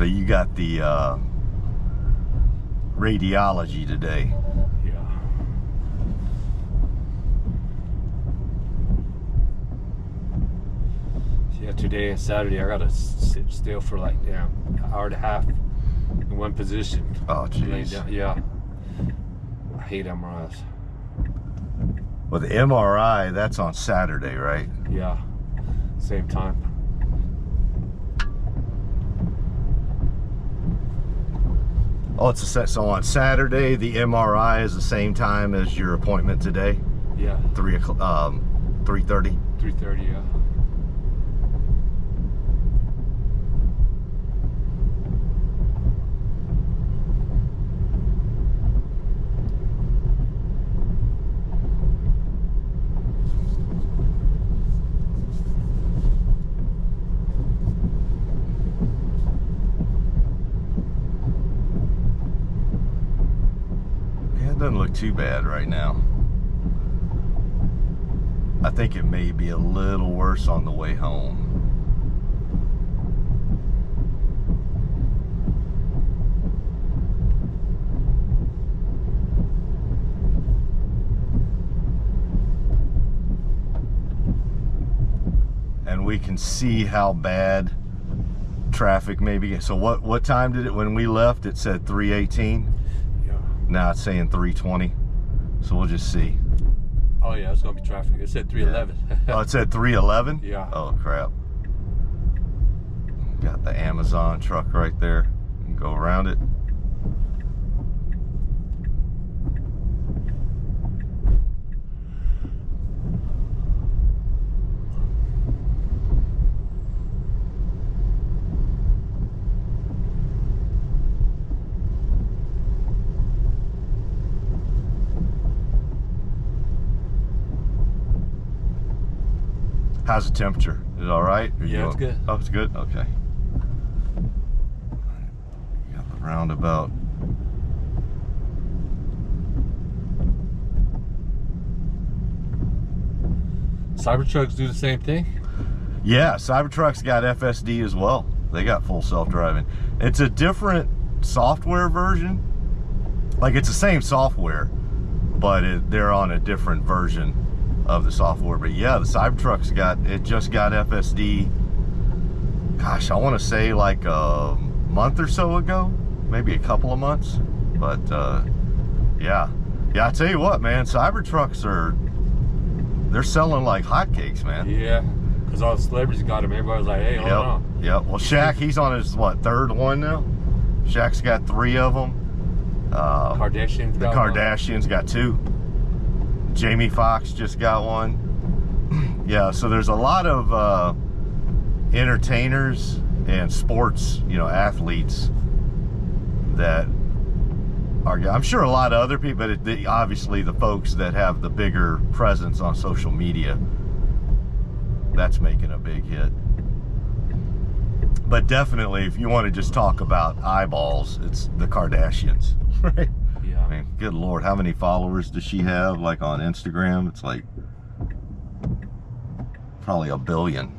So you got the radiology today. Yeah. Yeah, today and Saturday I gotta sit still for like an hour and a half in one position. Oh, jeez. Yeah. I hate MRIs. Well, the MRI, that's on Saturday, right? Yeah. Same time. Oh, it's a set. So on Saturday, the MRI is the same time as your appointment today. Yeah. 3:30. 3:30. Yeah. Doesn't look too bad right now. I think it may be a little worse on the way home. And we can see how bad traffic may be. So what time did it, when we left, it said 3:18? Now it's saying 3:20, so we'll just see. Oh yeah, it's gonna be traffic. It said 3:11. Oh, it said 3:11? Yeah. Oh crap. Got the Amazon truck right there. You can go around it. How's the temperature? Is it all right? Yeah, it's good. Oh, it's good? Okay. Got the roundabout. Cybertrucks do the same thing? Yeah, Cybertruck's got FSD as well. They got full self-driving. It's a different software version. Like, it's the same software, but they're on a different version of the software. But yeah, the Cybertruck's just got FSD, gosh, I want to say like a month or so ago, maybe a couple of months. But yeah, I tell you what, man, Cybertrucks they're selling like hotcakes, man. Yeah, because all the celebrities got them. Everybody was like, hey, hold on. Yep. Well, Shaq, he's on his third one now. Shaq's got 3 of them. Kardashians got 2. Jamie Foxx just got one. Yeah, so there's a lot of entertainers and sports, athletes that are, I'm sure a lot of other people, but obviously the folks that have the bigger presence on social media, that's making a big hit. But definitely, if you want to just talk about eyeballs, it's the Kardashians, right? Yeah. I mean, good Lord, how many followers does she have, like, on Instagram? It's like probably 1 billion.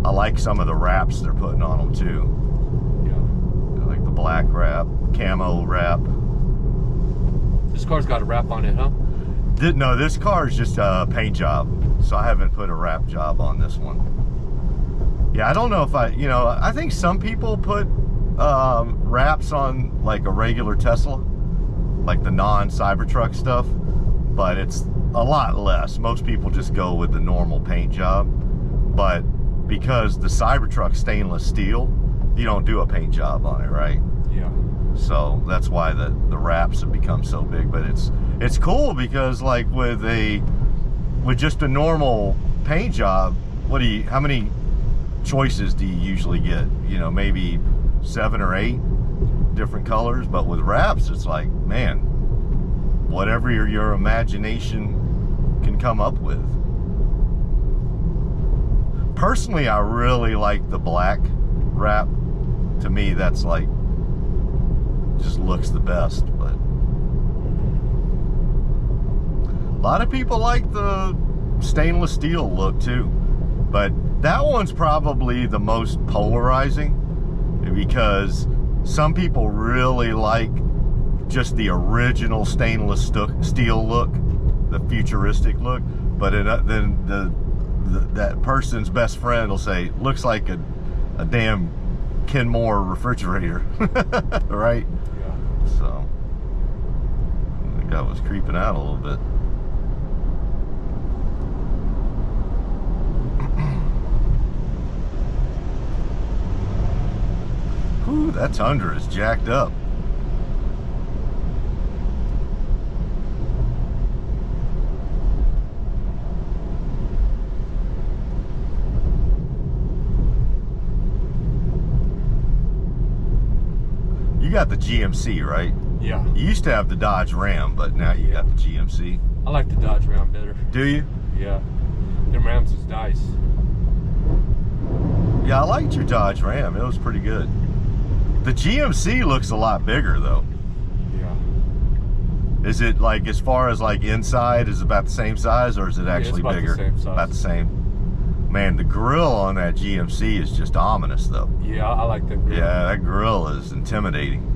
I like some of the wraps they're putting on them too. Yeah. Like the black wrap, camo wrap. This car's got a wrap on it, huh? No, this car is just a paint job, so I haven't put a wrap job on this one. Yeah, I don't know if I think some people put wraps on like a regular Tesla, like the non-Cybertruck stuff, but it's a lot less. Most people just go with the normal paint job, but because the Cybertruck stainless steel, you don't do a paint job on it, right? Yeah. So that's why the wraps have become so big. But it's cool because like with just a normal paint job, how many choices do you usually get? Maybe 7 or 8 different colors. But with wraps, it's like, man, whatever your imagination can come up with. Personally, I really like the black wrap. To me, that's like, just looks the best. But a lot of people like the stainless steel look too. But that one's probably the most polarizing, because some people really like just the original stainless steel look, the futuristic look, but then that person's best friend will say, looks like a damn Kenmore refrigerator, right? Yeah. So I think I was creeping out a little bit. Whew, that Tundra is jacked up. You got the GMC, right? Yeah. You used to have the Dodge Ram, but now you got the GMC. I like the Dodge Ram better. Do you? Yeah. Them Rams is nice. Yeah, I liked your Dodge Ram. It was pretty good. The GMC looks a lot bigger though. Yeah. Is it like, as far as like inside, is it about the same size, or is it actually it's about bigger? The same size. About the same. Man, the grill on that GMC is just ominous though. Yeah, I like that grill. Yeah, that grill is intimidating.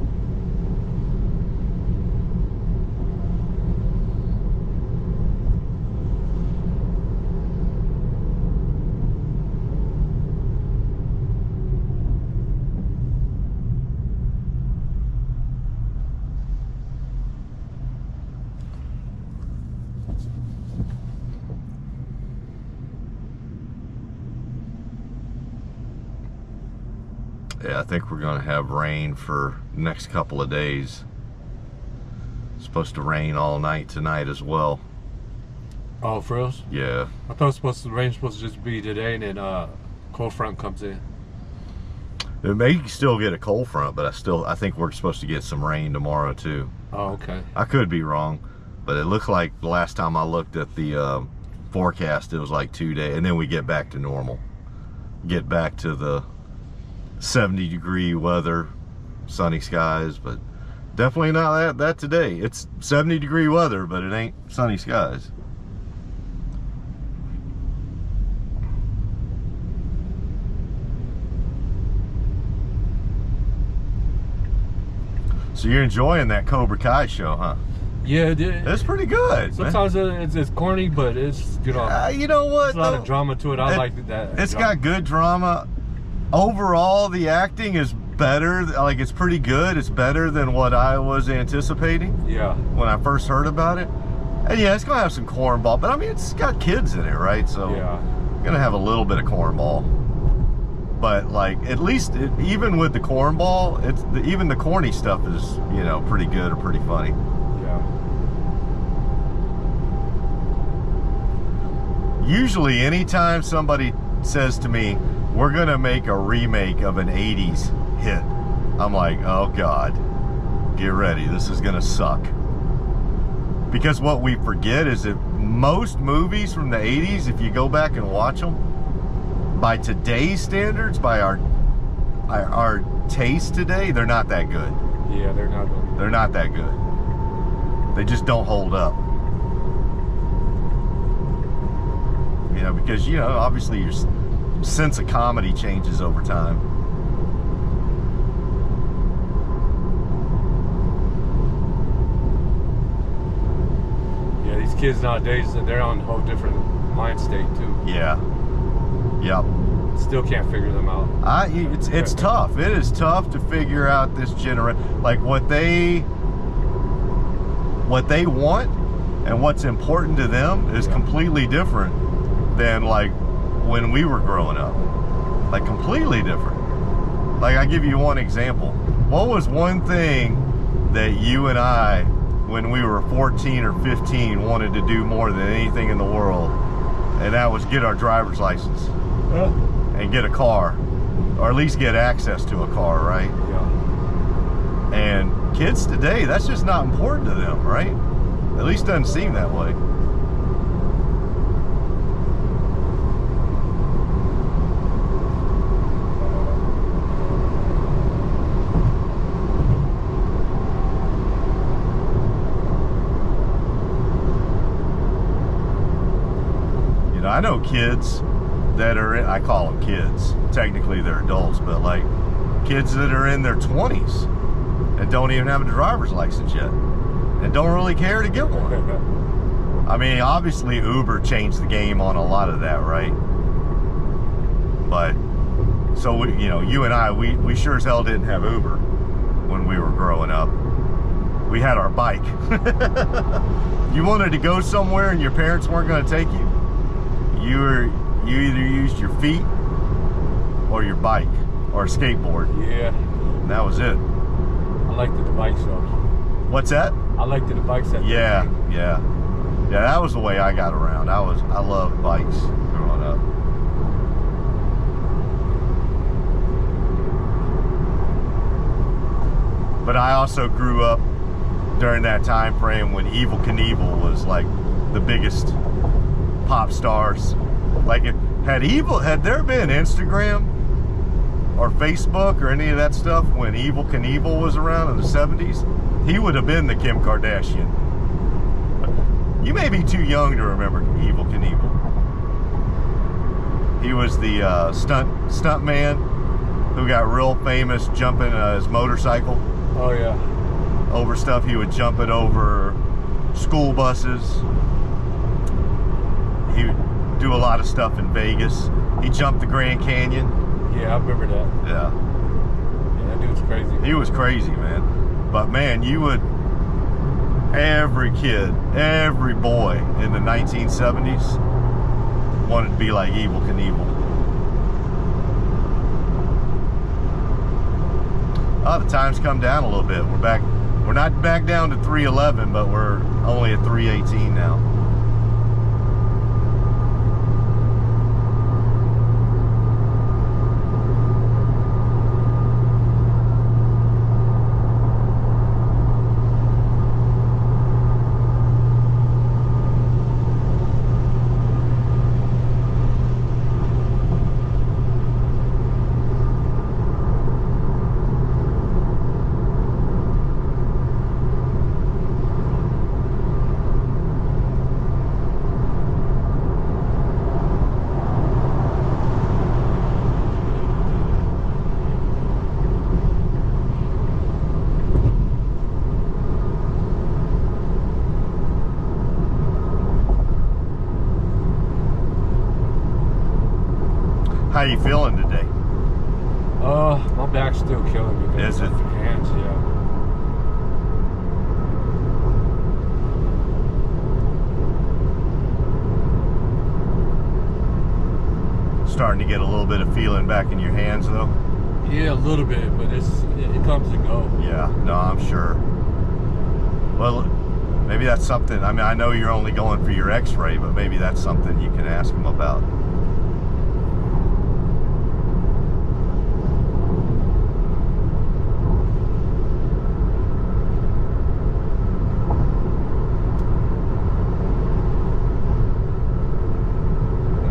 Yeah, I think we're gonna have rain for the next couple of days. It's supposed to rain all night tonight as well. Oh, for reals? Yeah. I thought the rain was supposed to just be today, and then cold front comes in. It may still get a cold front, but I think we're supposed to get some rain tomorrow too. Oh, okay. I could be wrong, but it looks like the last time I looked at the forecast, it was like 2 days, and then we get back to normal. Get back to the 70-degree weather, sunny skies, but definitely not that today. It's 70-degree weather, but it ain't sunny skies. So you're enjoying that Cobra Kai show, huh? Yeah, it's pretty good. Sometimes it's corny, but it's, you know. You know what? There's a lot of drama to it. I like that. It's drama. got good drama. Overall, the acting is better. Like, it's pretty good. It's better than what I was anticipating. Yeah. When I first heard about it. And yeah, it's gonna have some cornball, but I mean, it's got kids in it, right? So yeah, gonna have a little bit of cornball. But like, at least even with the cornball, even the corny stuff is, you know, pretty good or pretty funny. Yeah. Usually, anytime somebody says to me, we're gonna make a remake of an 80s hit, I'm like, oh God, get ready, this is gonna suck. Because what we forget is that most movies from the 80s, if you go back and watch them, by today's standards, by our taste today, they're not that good. Yeah, they're not good. They're not that good. They just don't hold up. You know, because, you know, obviously your sense of comedy changes over time. Yeah, these kids nowadays, they're on a whole different mind state too. Yeah. Yep. Still can't figure them out. It's tough. It is tough to figure out this generation, like what they want and what's important to them is completely different than like when we were growing up. Like completely different. Like, I give you one example. What was one thing that you and I, when we were 14 or 15, wanted to do more than anything in the world? And that was get our driver's license. And get a car, or at least get access to a car, right? Yeah. And kids today, that's just not important to them, right? At least doesn't seem that way. You know, I know kids that are in, I call them kids. Technically they're adults, but like kids that are in their 20s and don't even have a driver's license yet and don't really care to get one. I mean, obviously Uber changed the game on a lot of that, right? But so we, you know, you and I, we sure as hell didn't have Uber when we were growing up. We had our bike. You wanted to go somewhere and your parents weren't going to take you. You either used your feet or your bike or a skateboard. Yeah. And that was it. I liked the bike show. What's that? I liked the bike set. Yeah. Yeah, that was the way I got around. I loved bikes growing up. But I also grew up during that time frame when Evel Knievel was like the biggest pop stars. Like, had there been Instagram or Facebook or any of that stuff when Evel Knievel was around in the 70s, he would have been the Kim Kardashian. You may be too young to remember Evel Knievel. He was the stunt man who got real famous jumping his motorcycle. Oh yeah. Over stuff. He would jump it over school buses. He would do a lot of stuff in Vegas. He jumped the Grand Canyon. Yeah, I remember that. Yeah. Yeah, that dude's crazy. He was crazy, man. But man, every kid, every boy in the 1970s wanted to be like Evel Knievel. Oh, the time's come down a little bit. We're not back down to 311, but we're only at 318 now. How you feeling today? My back's still killing me. Is it? Hands, yeah. Starting to get a little bit of feeling back in your hands though? Yeah, a little bit, but it comes and goes. Yeah, no, I'm sure. Well, maybe that's something. I mean, I know you're only going for your x-ray, but maybe that's something you can ask them about.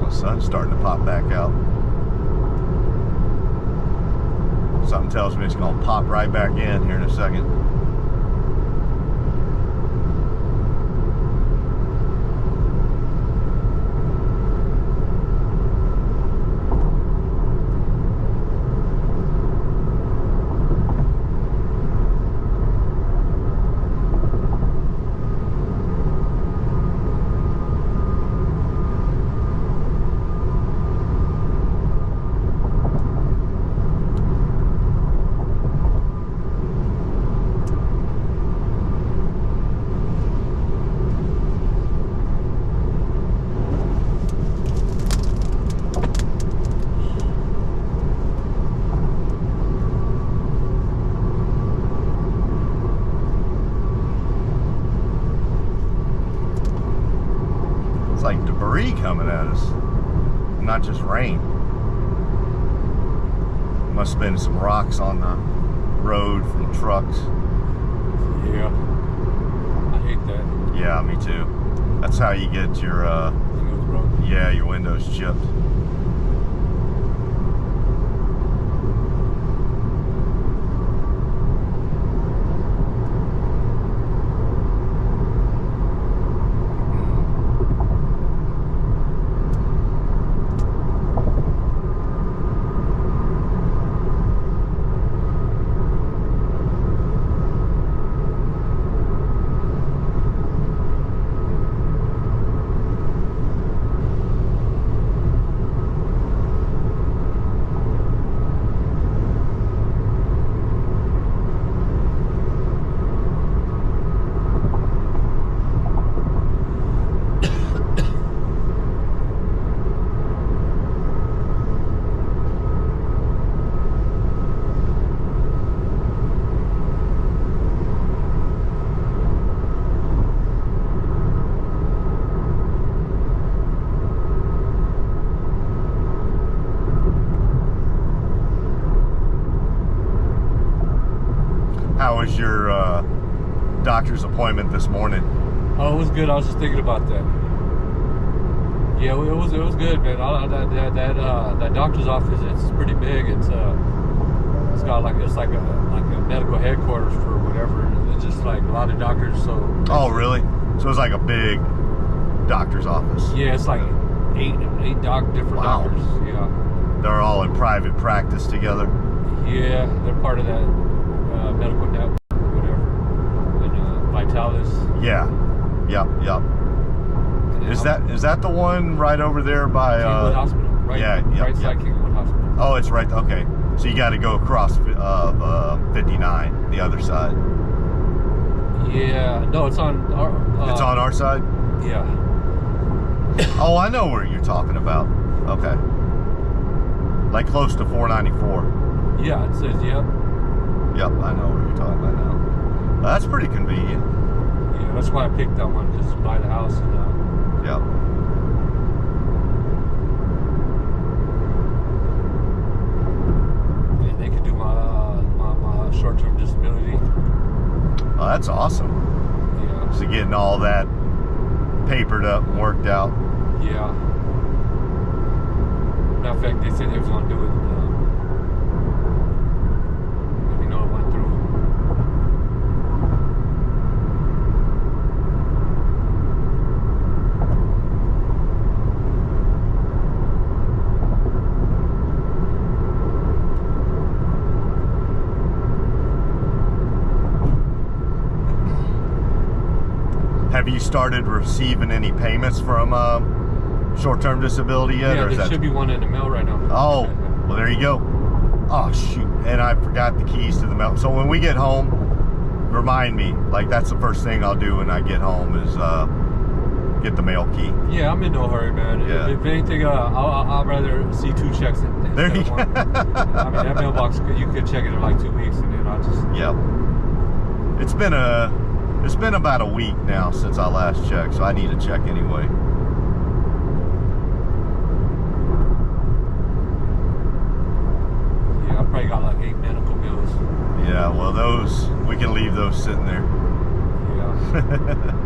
Sun's starting to pop back out. Something tells me it's going to pop right back in here in a second. Like debris coming at us, not just rain. Must have been some rocks on the road from trucks. Yeah, I hate that. Yeah, Yeah, me too. That's how you get your yeah, your windows chipped. How was your doctor's appointment this morning? Oh, it was good. I was just thinking about that. Yeah, it was good, man. That doctor's office, it's pretty big. It's got like a medical headquarters for whatever. It's just like a lot of doctors. So. Oh, really? So it's like a big doctor's office. Yeah, it's like eight different doctors. Yeah. They're all in private practice together. Yeah, they're part of that medical network, whatever. And Vitalis. Yeah. Yep. Is that the one right over there by Kingwood Hospital? Right. Yeah. Right side Kingwood Hospital. Oh, it's right. Okay. So you got to go across 59, the other side. Yeah. No, it's on our. It's on our side. Yeah. Oh, I know where you're talking about. Okay. Like close to 494. Yeah, it says yep. Yep, I know what you're talking about now. Well, that's pretty convenient. Yeah, that's why I picked that one, because it's by the house. And, yep. and they could do my short-term disability. Oh, that's awesome. Yeah. So getting all that papered up and worked out. Yeah. Matter of fact, they said they was going to do it. Let me know it went through. Have you started receiving any payments from short-term disability yet? Yeah, or is there that... should be one in the mail right now. Oh, well, there you go. Oh, shoot. And I forgot the keys to the mail. So when we get home, remind me. Like, that's the first thing I'll do when I get home is get the mail key. Yeah, I'm in no hurry, man. Yeah. If anything, I'd rather see 2 checks than There you one. I mean, that mailbox, you could check it in like 2 weeks, and then I'll just... Yep. It's been about a week now since I last checked, so I need to check anyway. Yeah, I probably got like 8 medical bills. Yeah, well, those, we can leave those sitting there. Yeah.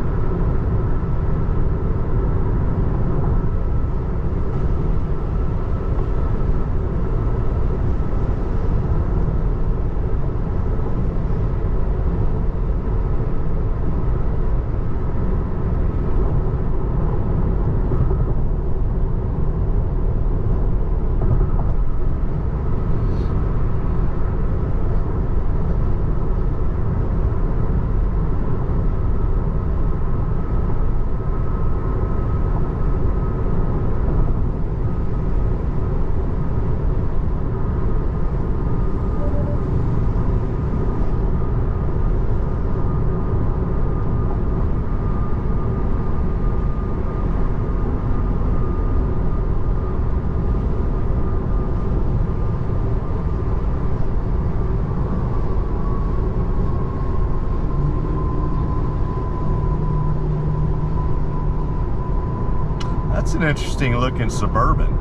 That's an interesting looking Suburban.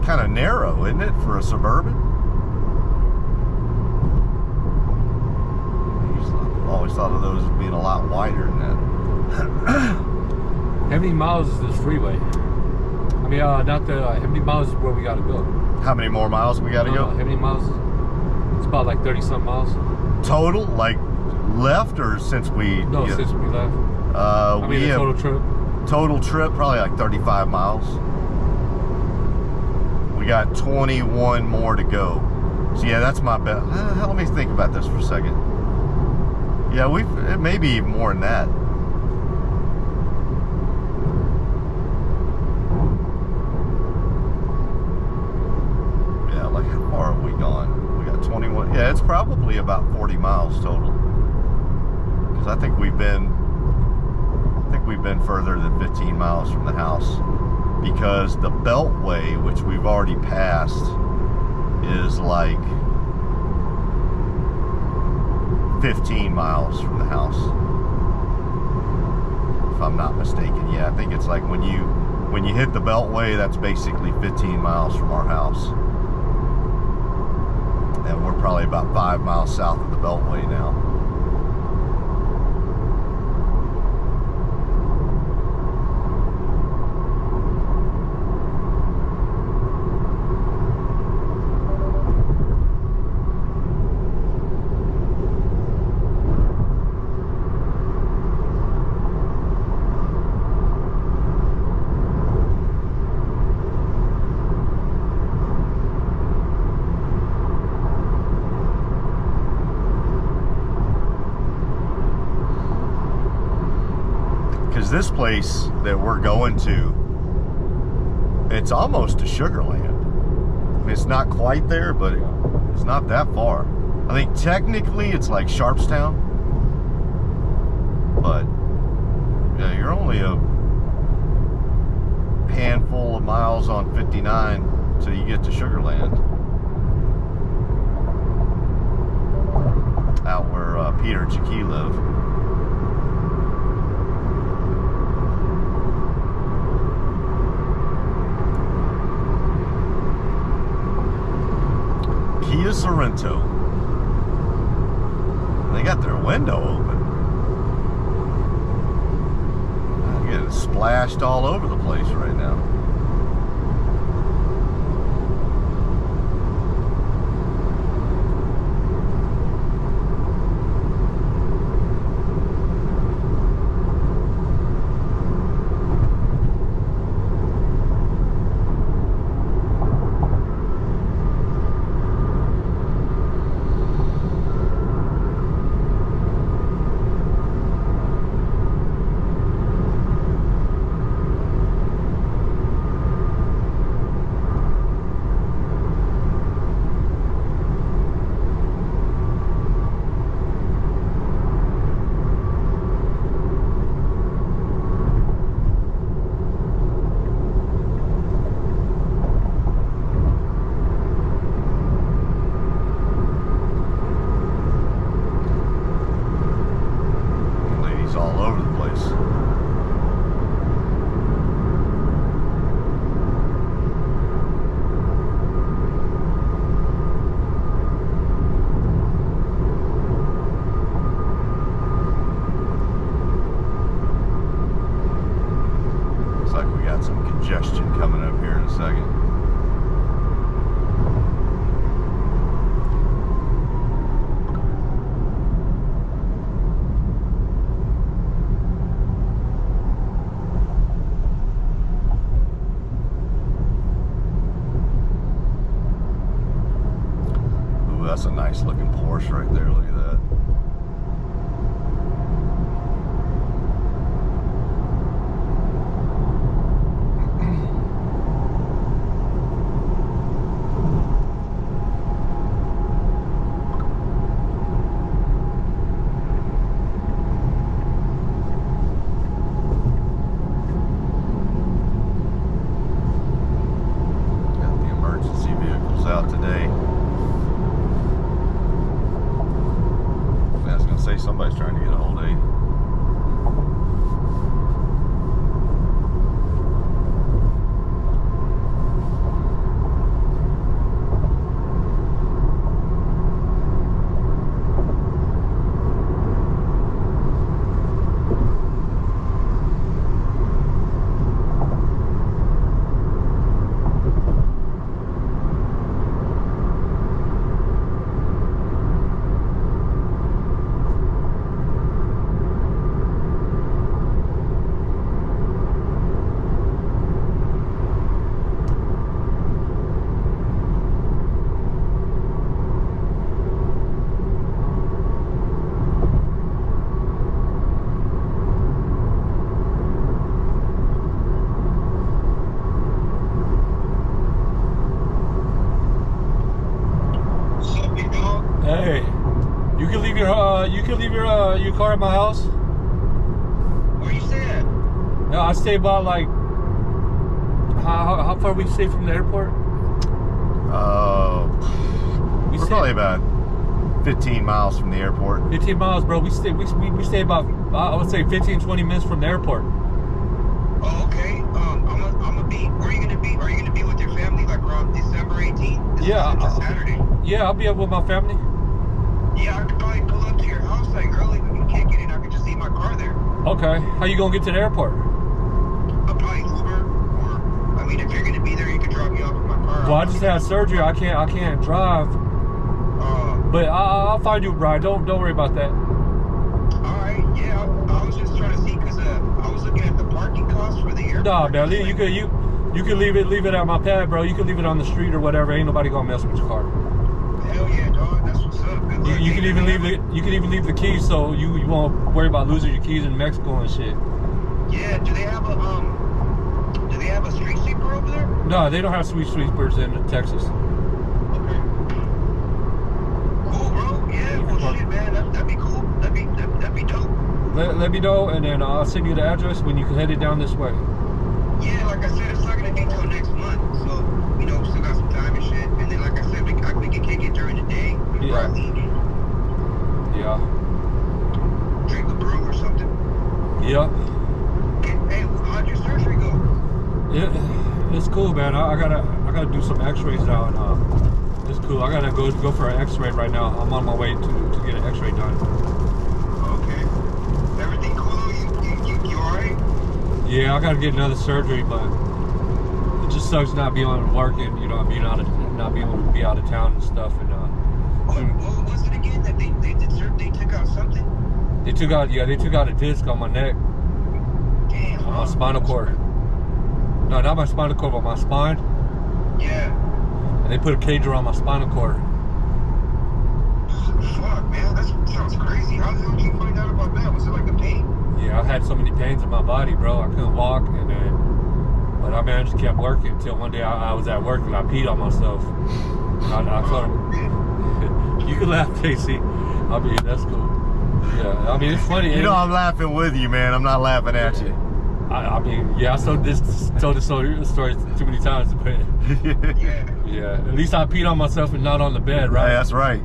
Kind of narrow, isn't it, for a Suburban? I always thought of those as being a lot wider than that. How many miles is this freeway? I mean, not the. How many miles is where we gotta go? How many more miles we gotta go? How many miles? It's about like 30-some miles. Total, like left or since we? No, since we left. I mean, the total trip. Total trip, probably like 35 miles. We got 21 more to go. So yeah, that's my bet. Let me think about this for a second. Yeah, it may be even more than that. Yeah, like how far have we gone? We got 21. Yeah, it's probably about 40 miles total. Because I think we've been further than 15 miles from the house. Because the Beltway, which we've already passed, is like 15 miles from the house, if I'm not mistaken. Yeah, I think it's like when you hit the Beltway, that's basically 15 miles from our house, and we're probably about 5 miles south of the Beltway now. This place that we're going to, it's almost to Sugar Land. I mean, it's not quite there, but it's not that far. I think technically it's like Sharpstown, but yeah, you're only a handful of miles on 59 till you get to Sugar Land, out where Peter and Chiquie live. Kia Sorento. They got their window open. I'm getting splashed all over the place right now. Congestion coming up here in a second. Ooh, that's a nice looking Porsche right there. Look at that. out today. your car at my house? Where you stay at? No, I stay about like, how far we stay from the airport? We're probably about 15 miles from the airport. 15 miles, bro. We stay about, I would say 15, 20 minutes from the airport. Oh, okay. I'm gonna be. Where are you gonna be? Are you gonna be with your family like around December 18th? Yeah. It's a Saturday. Yeah, I'll be up with my family. Yeah, I could probably pull up to your house like early. We can kick it, and I could just leave my car there. Okay. How you gonna get to the airport? I'll probably Uber, or I mean, if you're gonna be there, you could drop me off in my car. Well, I just had surgery. I can't drive. But I'll find you, Brian. Don't worry about that. All right. Yeah, I was just trying to see because I was looking at the parking costs for the airport. Nah, man. You can leave it at my pad, bro. You can leave it on the street or whatever. Ain't nobody gonna mess with your car. Hell yeah, dog. That's what's up. Good luck. You can even leave the keys so you won't worry about losing your keys in Mexico and shit. Yeah. Do they have a street sweeper over there? No, they don't have street sweepers in Texas. Okay. Cool, bro. Yeah. Well, shit, man. That'd be cool. That'd be dope. Let me know, and then I'll send you the address when you can head it down this way. Yeah, like I said, it's not gonna be till next month, so we still got some time and shit. And then, like I said, we can kick it during the day. Yeah. Yeah. Drink a brew or something. Yeah. Hey, how'd your surgery go? Yeah, it's cool, man. I gotta do some X-rays now, and it's cool. I gotta go for an X-ray right now. I'm on my way to get an X-ray done. Okay. Everything cool? You alright? Yeah, I gotta get another surgery, but it just sucks not being able to work and not being able to be out of town and stuff. And what was it again that they took out something? they took out a disc on my neck, Damn. on my spinal cord. No, not my spinal cord, but my spine. Yeah. And they put a cager on my spinal cord. Fuck, man, that sounds crazy. How did you find out about that? Was it like a pain? Yeah, I had so many pains in my body, bro. I couldn't walk, but I managed to keep working until one day I was at work and I peed on myself. I told him, you can laugh, Casey. I mean, that's cool. Yeah, I mean, it's funny. I'm laughing with you, man. I'm not laughing at you. I mean, yeah, I told this story too many times, but yeah. At least I peed on myself and not on the bed, right? Hey, that's right.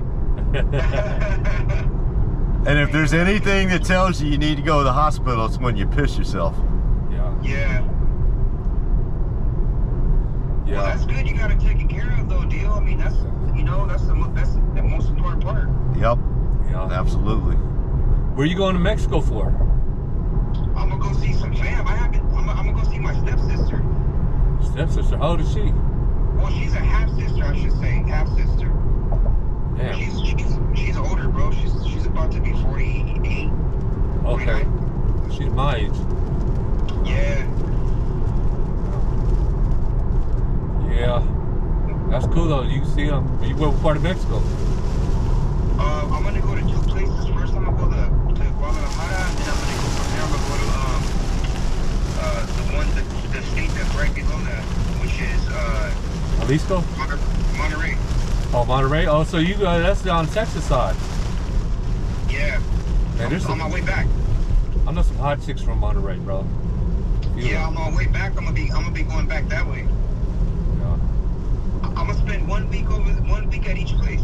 And if there's anything that tells you need to go to the hospital, it's when you piss yourself. Yeah. Well, that's good. You got it taken care of, though, Dio. I mean, that's the most important part. Yep. Yeah. Absolutely. Where are you going to Mexico for? I'm gonna go see some fam. I'm gonna go see my stepsister. Stepsister? How old is she? Well, she's a half sister, I should say. Half sister. Damn. She's older, bro. She's about to be 48. Okay. 49. She's my age. Yeah. Yeah. That's cool though. You see you what part of Mexico? I'm gonna go to two places. First, I'm gonna go to Guadalajara, and then I'm gonna go from there. I'm gonna go to the state that's right below that, which is Jalisco? Monterrey. Oh, Monterrey. Oh, so you that's on the Texas side. Yeah. Man, I'm on my way back. I know some hot chicks from Monterrey, bro. Yeah, I'm on my way back. I'm gonna be going back that way. Yeah. I'm gonna spend 1 week at each place.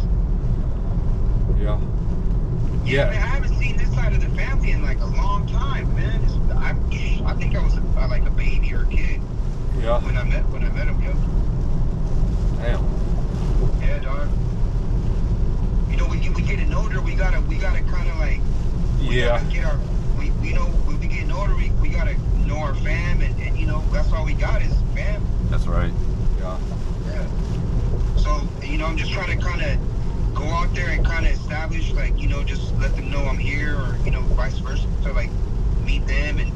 Yeah. Yeah, man, I haven't seen this side of the family in like a long time, man. I think I was like a baby or a kid. Yeah. When I met him, yo. Damn. Yeah, dog. We getting older. We gotta kind of like. Yeah. When we getting older, we gotta know our fam, and that's all we got is fam. That's right. Yeah. Yeah. So I'm just trying to kind of go out there and kind of establish, like, just let them know I'm here, or vice versa. So like meet them and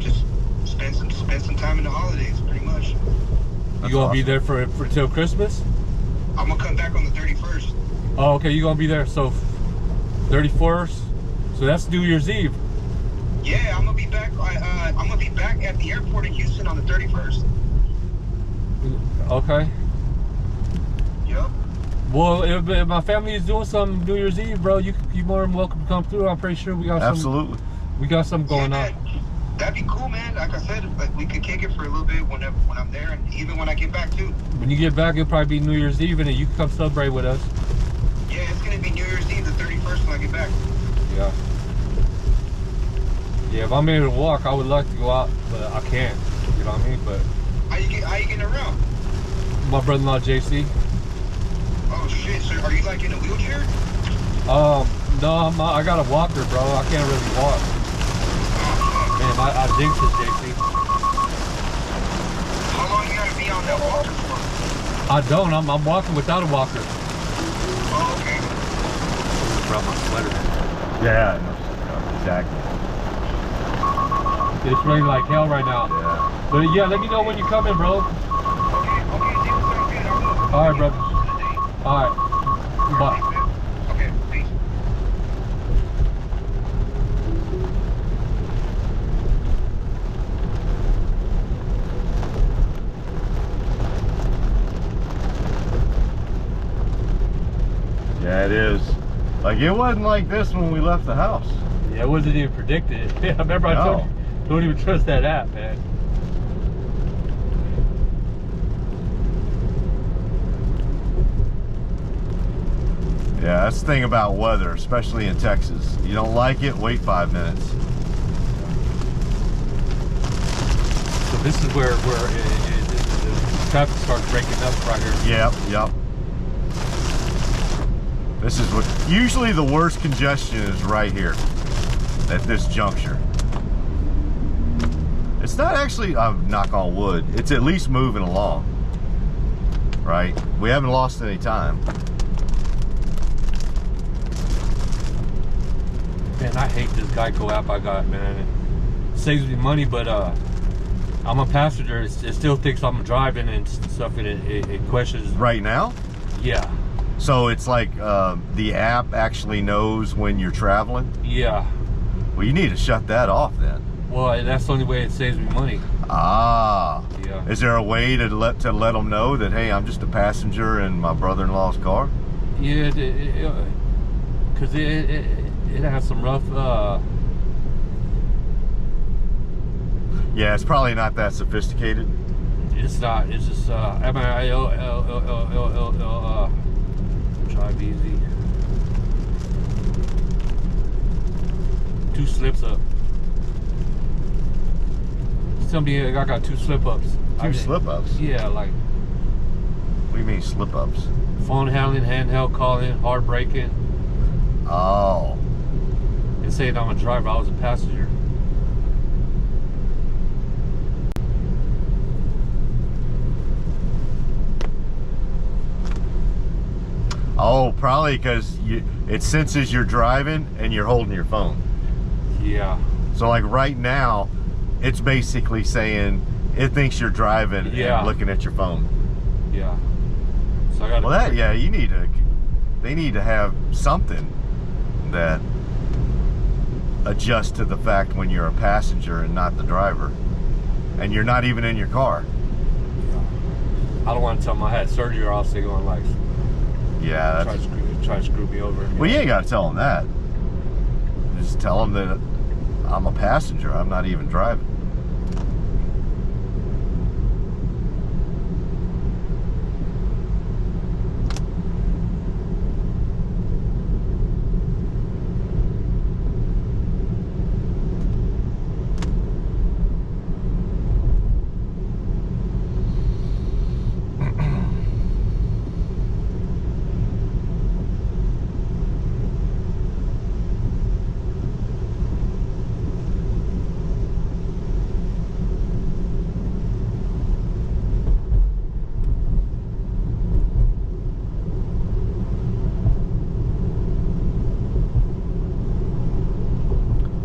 just spend some time in the holidays, pretty much. You gonna be there for till Christmas? I'm gonna come back on the 31st. Oh, okay. You gonna be there so 31st. So that's New Year's Eve. Yeah, I'm gonna be back. I'm gonna be back at the airport in Houston on the 31st. Okay. Yep. Well, if my family is doing something New Year's Eve, bro, you more than welcome to come through. I'm pretty sure we got Absolutely. We got something going on. That'd be cool, man. Like I said, like we could kick it for a little bit when I'm there, and even when I get back too. When you get back, it'll probably be New Year's Eve, and you can come celebrate with us. Yeah, it's gonna be New Year's Eve, the 31st, when I get back. Yeah. Yeah, if I'm able to walk, I would like to go out, but I can't. You know what I mean? But how you getting around? My brother-in-law JC. Oh shit! So are you like in a wheelchair? No, I got a walker, bro. I can't really walk. Man, I jinxed it, JC. How long you gotta be on that walker for? I don't. I'm walking without a walker. Oh, okay. Brought my sweater. Yeah, exactly. It's raining like hell right now. Yeah. But yeah, let me know when you're coming, bro. Okay, David, sounds good. I will. All right, brother. All right. Bye. Okay, peace. Yeah, it is. Like, it wasn't like this when we left the house. Yeah, it wasn't even predicted. I remember I told you, don't even trust that app, man. Yeah, that's the thing about weather, especially in Texas. You don't like it, wait 5 minutes. So this is where the traffic starts breaking up right here. Yep. This is what, usually the worst congestion is right here, at this juncture. It's not actually, knock on wood, it's at least moving along, right? We haven't lost any time. Man, I hate this Geico app I got, man. It saves me money, but I'm a passenger. It still thinks I'm driving and stuff, and it questions. Right now? Yeah. So it's like the app actually knows when you're traveling? Yeah. Well, you need to shut that off then. Well, that's the only way it saves me money. Ah. Yeah. Is there a way to let them know that, hey, I'm just a passenger in my brother-in-law's car? Yeah, because it has some rough. Yeah, it's probably not that sophisticated. It's not. It's just drive easy. 2 slips up. Somebody, I got 2 slip ups. 2 slip-ups? Yeah, like. What do you mean slip-ups? Phone handling, handheld calling, hard braking. Oh. And saying I'm a driver, I was a passenger. Oh, probably because it senses you're driving and you're holding your phone. Yeah. So like right now, it's basically saying it thinks you're driving and looking at your phone. Yeah. So I got. Well, they need to have something that adjusts to the fact when you're a passenger and not the driver, and you're not even in your car. I don't want to tell them I had surgery or else they're going like. Yeah, that's... Try to screw me over. Well, you ain't got to tell them that. Just tell them that I'm a passenger. I'm not even driving.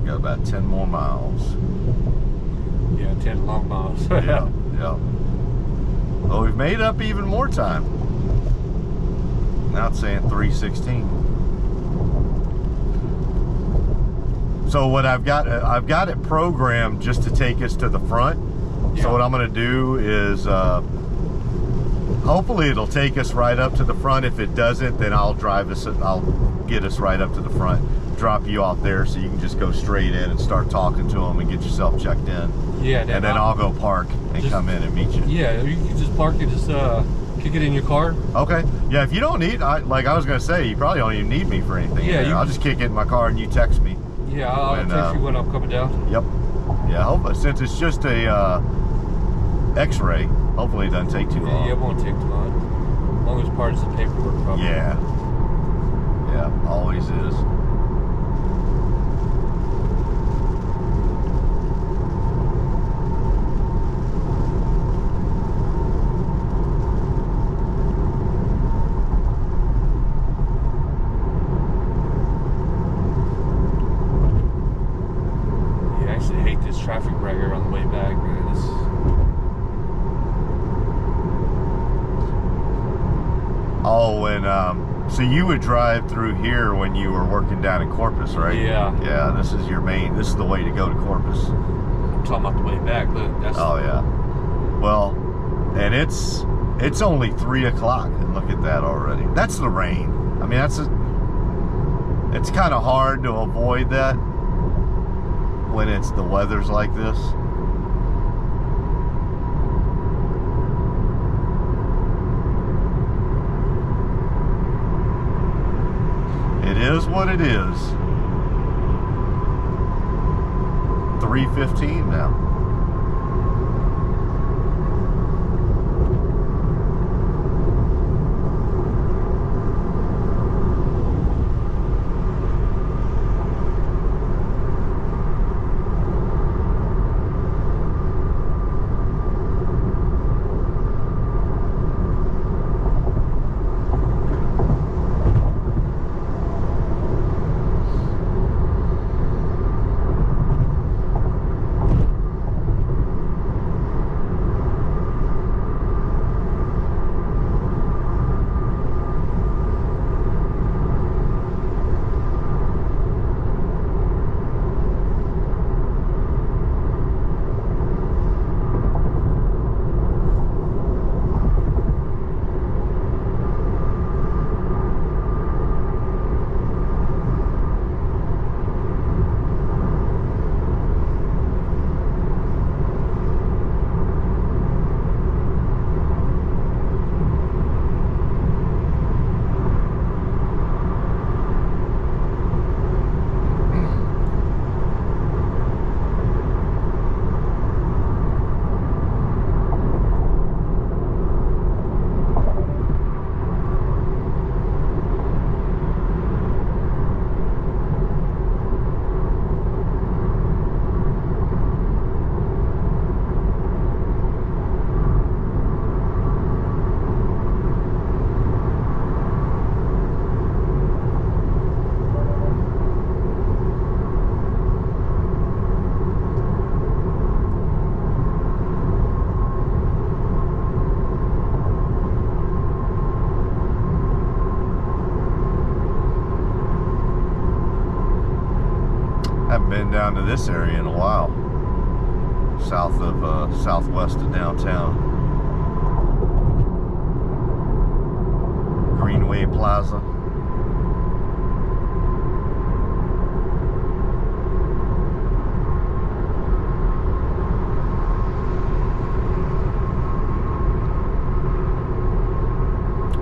About 10 more miles. Yeah, 10 long miles. Yeah. Well, we've made up even more time. Now it's saying 3:16. So what I've got it programmed just to take us to the front. Yeah. So what I'm going to do is hopefully it'll take us right up to the front. If it doesn't, then I'll get us right up to the front, drop you off there so you can just go straight in and start talking to them and get yourself checked in. Yeah. And then I'll go park and come in and meet you. Yeah, you can just park and just kick it in your car. Okay. Yeah, if you don't need, like I was going to say, you probably don't even need me for anything. Yeah, I'll just kick it in my car and you text me. Yeah, I'll text you when I'm coming down. Yep. Yeah, hopefully, since it's just a X-ray, hopefully it doesn't take too long. Yeah, it won't take too long. As long as part of the paperwork, probably. Yeah. Yeah, always is. Yeah, I actually hate this traffic right here on the way back, man. Oh, and so you would drive through here when you were working down in Corpus, right? Yeah. Yeah, this is the way to go to Corpus. I'm talking about the way back. Look, that's. Oh yeah. Well, and it's only 3 o'clock, and look at that already. That's the rain. I mean, it's kind of hard to avoid that when the weather's like this. It is what it is. 3:15 now. Haven't been down to this area in a while. Southwest of downtown. Greenway Plaza.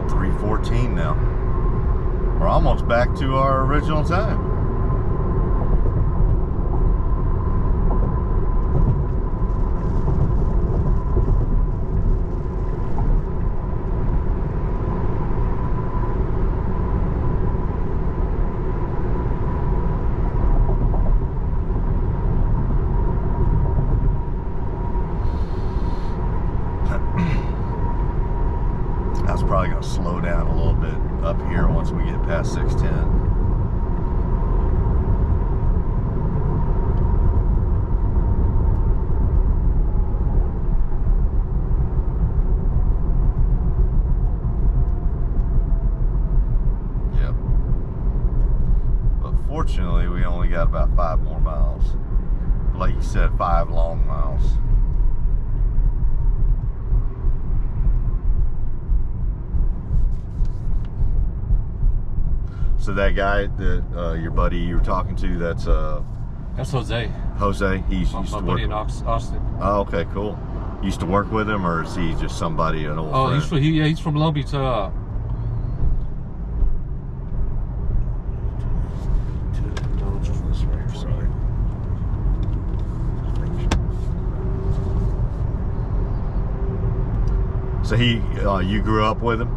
.314 now. We're almost back to our original time. Probably going to slow down a little bit up here once we get past 610. Yep. But fortunately, we only got about 5 more miles. Like you said, 5 long miles. So that guy that your buddy you were talking to, that's Jose. Jose. He used to My work. buddy in Austin. Oh, okay, cool. Used to work with him, or is he just somebody, an old friend? He's from Long Beach. So you grew up with him?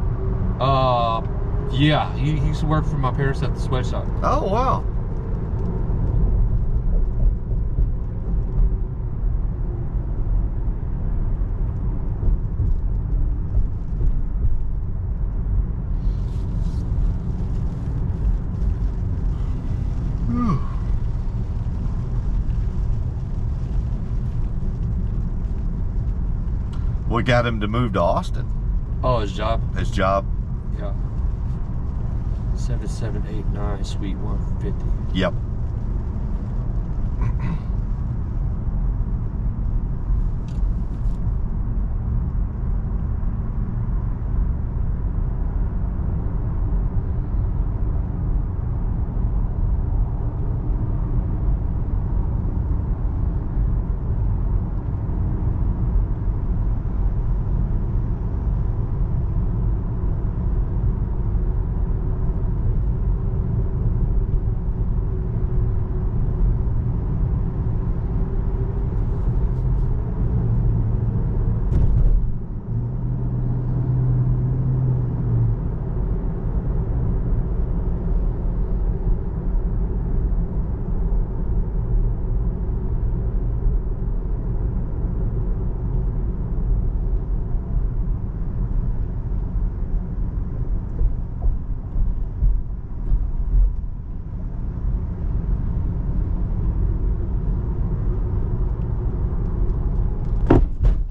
Yeah, he used to work for my parents at the sweatshop. Oh, wow. What got him to move to Austin? Oh, his job? His job? Yeah. 7789 Suite 150. Yep.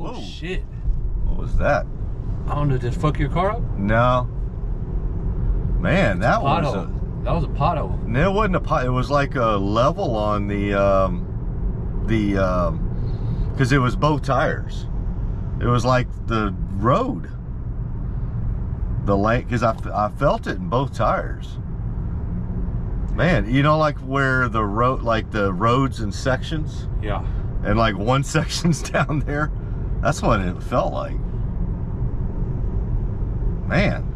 Oh, shit. What was that? I don't know, did it fuck your car up? No. Man, that was That was a pothole. No, it wasn't a pot. It was like a level on because it was both tires. It was like the road. The lane, because I felt it in both tires. Man, you know, like where the road, like the roads and sections. Yeah. And like one section's down there. That's what it felt like. Man.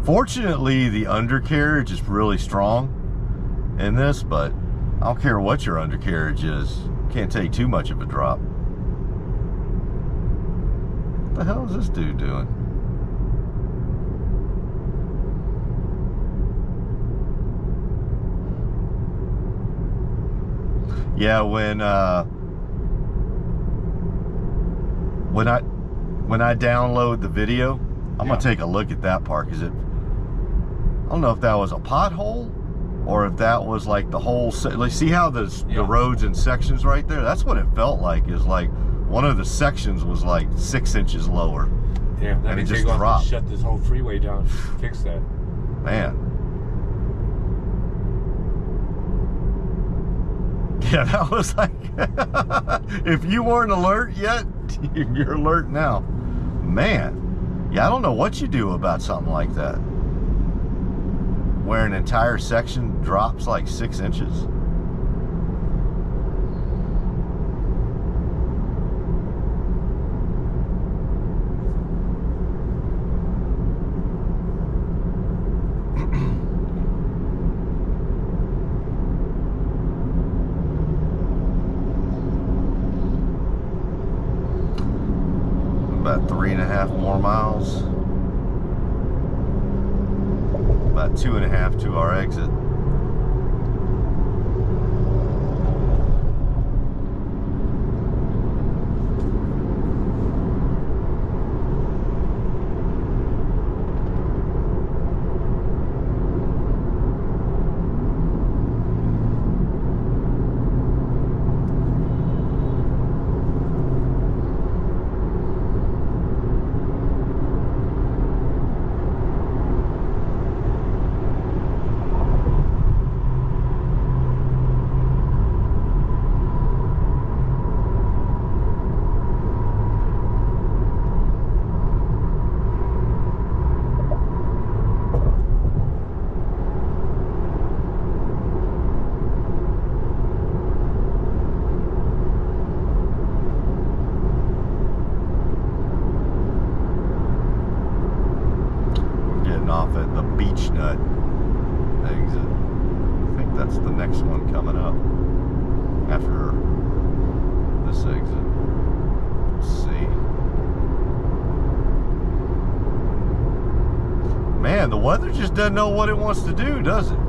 Fortunately, the undercarriage is really strong in this, but I don't care what your undercarriage is. Can't take too much of a drop. What the hell is this dude doing? Yeah, when I download the video, I'm gonna take a look at that part, because I don't know if that was a pothole or if that was like the whole like, see how the roads and sections right there, that's what it felt like. Is like one of the sections was like 6 inches lower. Damn, that and it means just they're gonna have dropped. to shut this whole freeway down to fix that. Man. Yeah, that was like, if you weren't alert yet, you're alert now. Man, yeah, I don't know what you do about something like that, where an entire section drops like 6 inches. About 3.5 more miles. About 2.5 to our exit. Nut exit. I think that's the next one coming up after this exit. Let's see. Man, the weather just doesn't know what it wants to do, does it? No.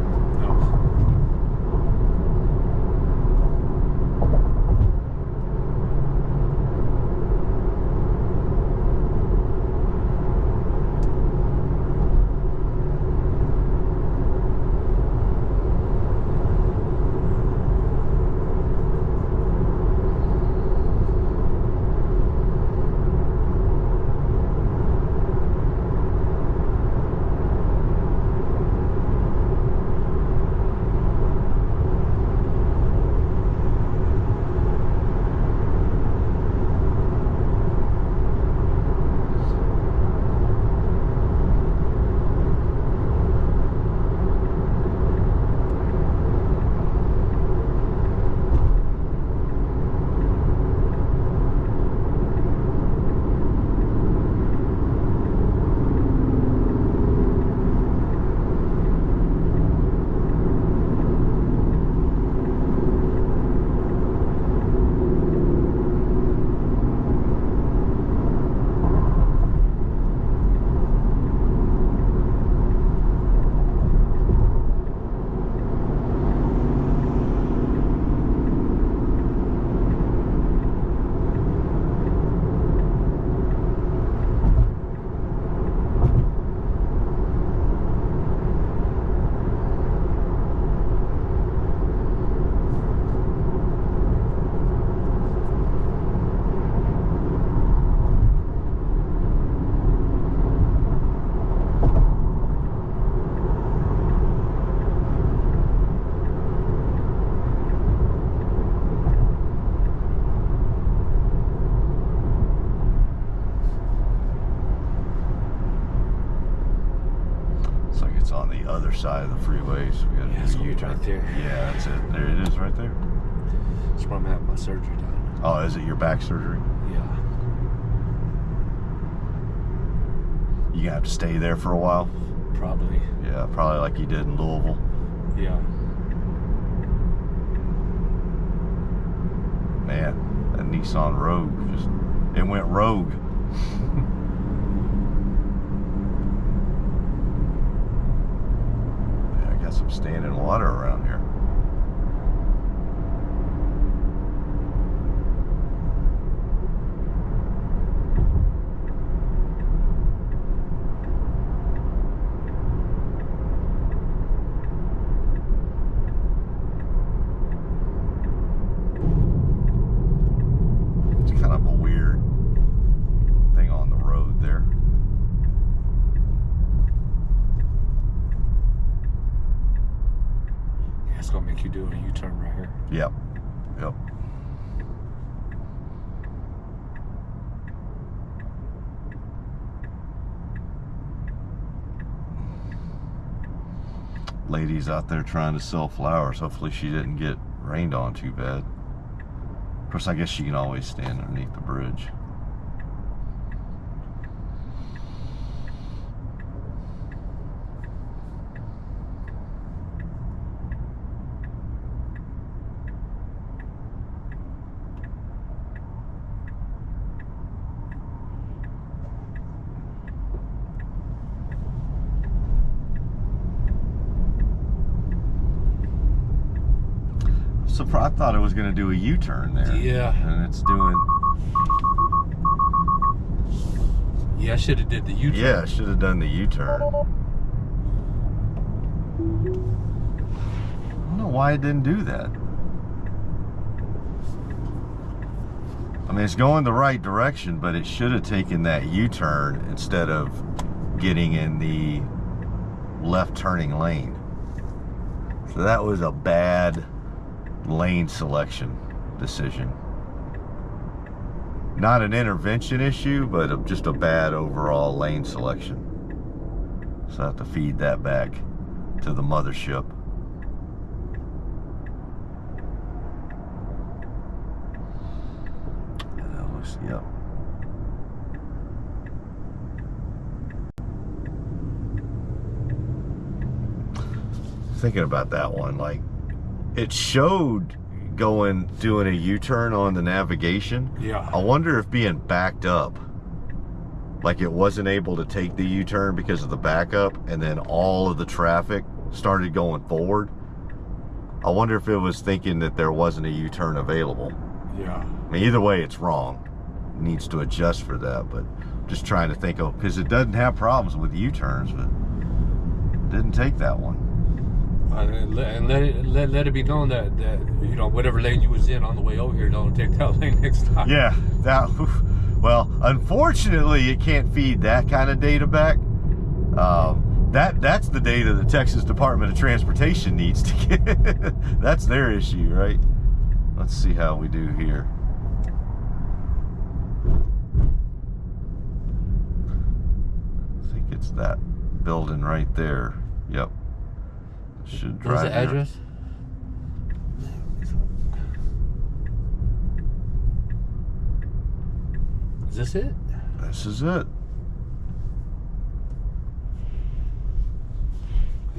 On the other side of the freeway, so we got Yeah, it's to gonna be right there. Yeah, that's it. There it is, right there. That's where I'm having my surgery done. Oh, is it your back surgery? Yeah. You gonna have to stay there for a while? Probably. Yeah, probably like you did in Louisville. Yeah. Man, that Nissan Rogue it went rogue. Got some standing water around here. It's kind of a weird thing on the road there. It's gonna make you do a U-turn right here. Yep. Yep. Ladies out there trying to sell flowers. Hopefully she didn't get rained on too bad. Of course, I guess she can always stand underneath the bridge. I thought it was going to do a U-turn there. Yeah. And it's doing... Yeah, I should have did the U-turn. Yeah, I should have done the U-turn. I don't know why it didn't do that. I mean, it's going the right direction, but it should have taken that U-turn instead of getting in the left turning lane. So that was a bad lane selection decision. Not an intervention issue, but just a bad overall lane selection. So I have to feed that back to the mothership. And that looks, yep. thinking about that one. Like, it showed doing a U-turn on the navigation. Yeah. I wonder if being backed up, like it wasn't able to take the U-turn because of the backup, and then all of the traffic started going forward. I wonder if it was thinking that there wasn't a U-turn available. Yeah. I mean, either way, it's wrong. It needs to adjust for that, but just trying to think of, because it doesn't have problems with U-turns, but it didn't take that one. And let it be known that you know, whatever lane you was in on the way over here, don't take that lane next time. Yeah, well, unfortunately, it can't feed that kind of data back. That's the data the Texas Department of Transportation needs to get. That's their issue, right? Let's see how we do here. I think it's that building right there. Yep. Should drive. What's the address? Is this it? This is it.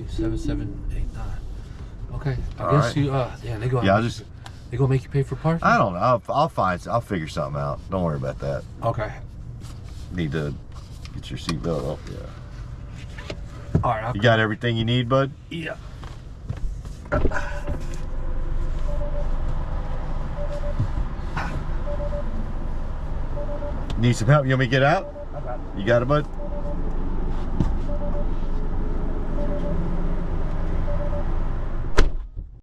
7789. Okay, I All guess right. you. Yeah, they go. Yeah, They gonna make you pay for parking? I don't know. I'll figure something out. Don't worry about that. Okay. Need to get your seatbelt up. Yeah. All right. You got everything you need, bud? Yeah. Need some help? You want me to get out? I got it. You got it, bud?